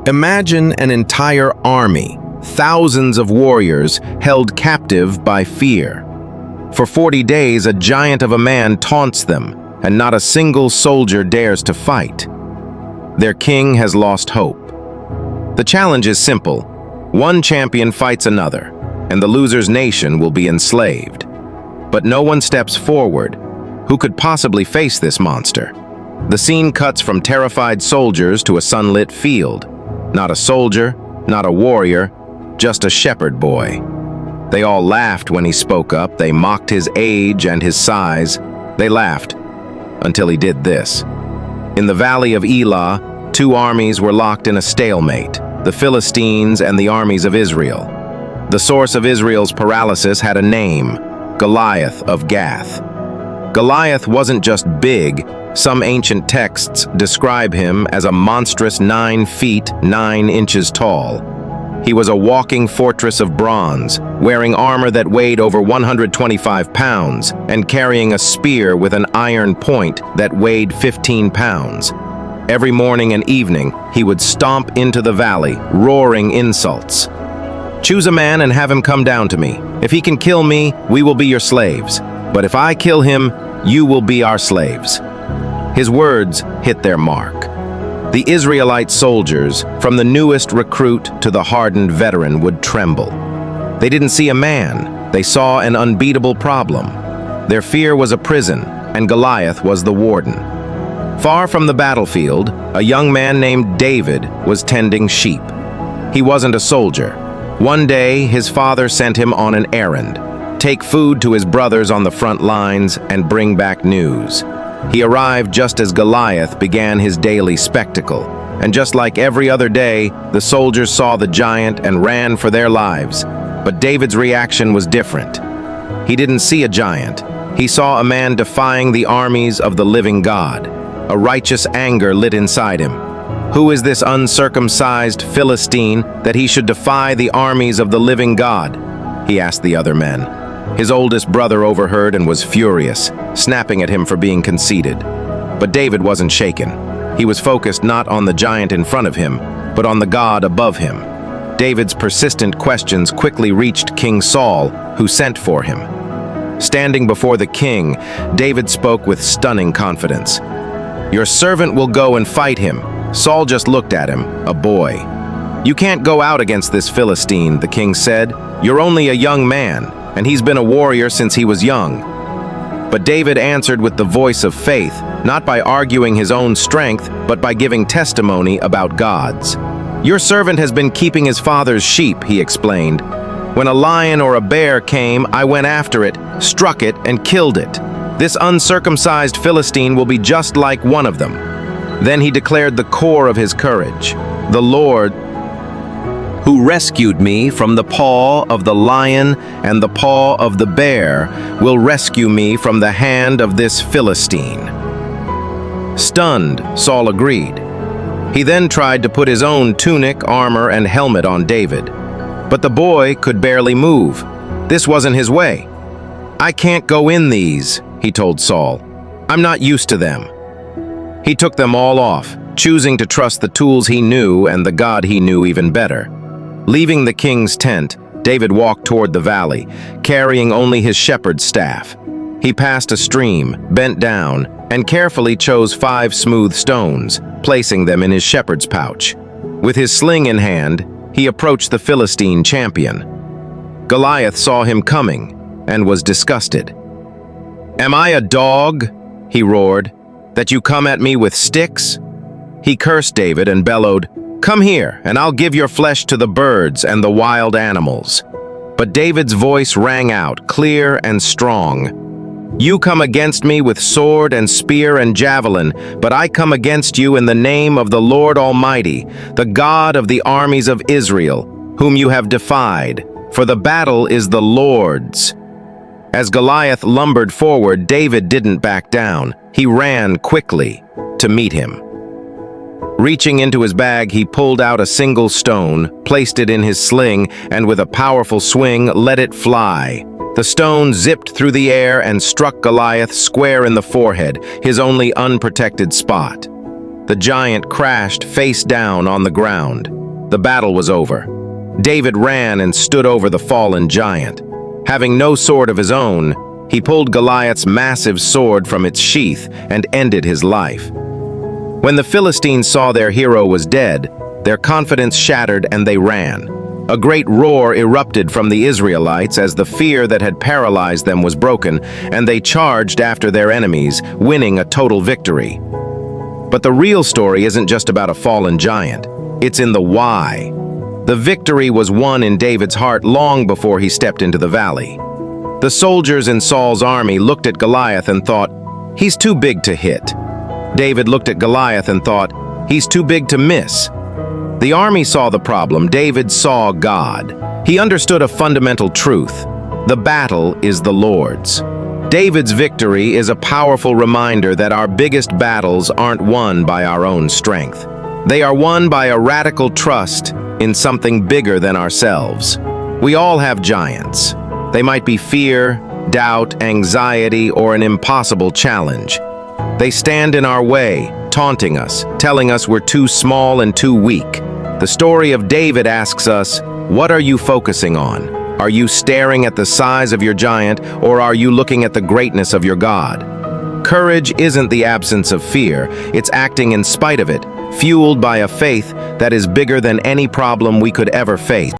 Imagine an entire army, thousands of warriors held captive by fear. For 40 days, a giant of a man taunts them, and not a single soldier dares to fight. Their king has lost hope. The challenge is simple. One champion fights another, and the loser's nation will be enslaved. But no one steps forward. Who could possibly face this monster? The scene cuts from terrified soldiers to a sunlit field. Not a soldier, not a warrior, just a shepherd boy. They all laughed when he spoke up. They mocked his age and his size. They laughed until he did this. In the valley of Elah, two armies were locked in a stalemate, the Philistines and the armies of Israel. The source of Israel's paralysis had a name, Goliath of Gath. Goliath wasn't just big. Some ancient texts describe him as a monstrous 9 feet, 9 inches tall. He was a walking fortress of bronze, wearing armor that weighed over 125 pounds and carrying a spear with an iron point that weighed 15 pounds. Every morning and evening, he would stomp into the valley, roaring insults. "Choose a man and have him come down to me. If he can kill me, we will be your slaves. But if I kill him, you will be our slaves." His words hit their mark. The Israelite soldiers, from the newest recruit to the hardened veteran, would tremble. They didn't see a man, they saw an unbeatable problem. Their fear was a prison, and Goliath was the warden. Far from the battlefield, a young man named David was tending sheep. He wasn't a soldier. One day, his father sent him on an errand: take food to his brothers on the front lines and bring back news. He arrived just as Goliath began his daily spectacle, and just like every other day, the soldiers saw the giant and ran for their lives. But David's reaction was different. He didn't see a giant. He saw a man defying the armies of the living God. A righteous anger lit inside him. Who is this uncircumcised Philistine that he should defy the armies of the living God? He asked the other men. His oldest brother overheard and was furious, snapping at him for being conceited. But David wasn't shaken. He was focused not on the giant in front of him, but on the God above him. David's persistent questions quickly reached King Saul, who sent for him. Standing before the king, David spoke with stunning confidence. "Your servant will go and fight him." Saul just looked at him, a boy. "You can't go out against this Philistine," the king said. "You're only a young man, and he's been a warrior since he was young." But David answered with the voice of faith, not by arguing his own strength, but by giving testimony about God's. "Your servant has been keeping his father's sheep," he explained. "When a lion or a bear came, I went after it, struck it, and killed it. This uncircumcised Philistine will be just like one of them." Then he declared the core of his courage: "The Lord, who rescued me from the paw of the lion and the paw of the bear, will rescue me from the hand of this Philistine." Stunned, Saul agreed. He then tried to put his own tunic, armor, and helmet on David. But the boy could barely move. This wasn't his way. "I can't go in these," he told Saul. "I'm not used to them." He took them all off, choosing to trust the tools he knew and the God he knew even better. Leaving the king's tent, David walked toward the valley, carrying only his shepherd's staff. He passed a stream, bent down, and carefully chose 5 smooth stones, placing them in his shepherd's pouch. With his sling in hand, he approached the Philistine champion. Goliath saw him coming and was disgusted. "Am I a dog?" he roared, "that you come at me with sticks?" He cursed David and bellowed, "Come here, and I'll give your flesh to the birds and the wild animals." But David's voice rang out, clear and strong. "You come against me with sword and spear and javelin, but I come against you in the name of the Lord Almighty, the God of the armies of Israel, whom you have defied, for the battle is the Lord's." As Goliath lumbered forward, David didn't back down. He ran quickly to meet him. Reaching into his bag, he pulled out a single stone, placed it in his sling, and with a powerful swing, let it fly. The stone zipped through the air and struck Goliath square in the forehead, his only unprotected spot. The giant crashed face down on the ground. The battle was over. David ran and stood over the fallen giant. Having no sword of his own, he pulled Goliath's massive sword from its sheath and ended his life. When the Philistines saw their hero was dead, their confidence shattered and they ran. A great roar erupted from the Israelites as the fear that had paralyzed them was broken, and they charged after their enemies, winning a total victory. But the real story isn't just about a fallen giant. It's in the why. The victory was won in David's heart long before he stepped into the valley. The soldiers in Saul's army looked at Goliath and thought, "He's too big to hit." David looked at Goliath and thought, "He's too big to miss." The army saw the problem. David saw God. He understood a fundamental truth. The battle is the Lord's. David's victory is a powerful reminder that our biggest battles aren't won by our own strength. They are won by a radical trust in something bigger than ourselves. We all have giants. They might be fear, doubt, anxiety, or an impossible challenge. They stand in our way, taunting us, telling us we're too small and too weak. The story of David asks us, what are you focusing on? Are you staring at the size of your giant, or are you looking at the greatness of your God? Courage isn't the absence of fear, it's acting in spite of it, fueled by a faith that is bigger than any problem we could ever face.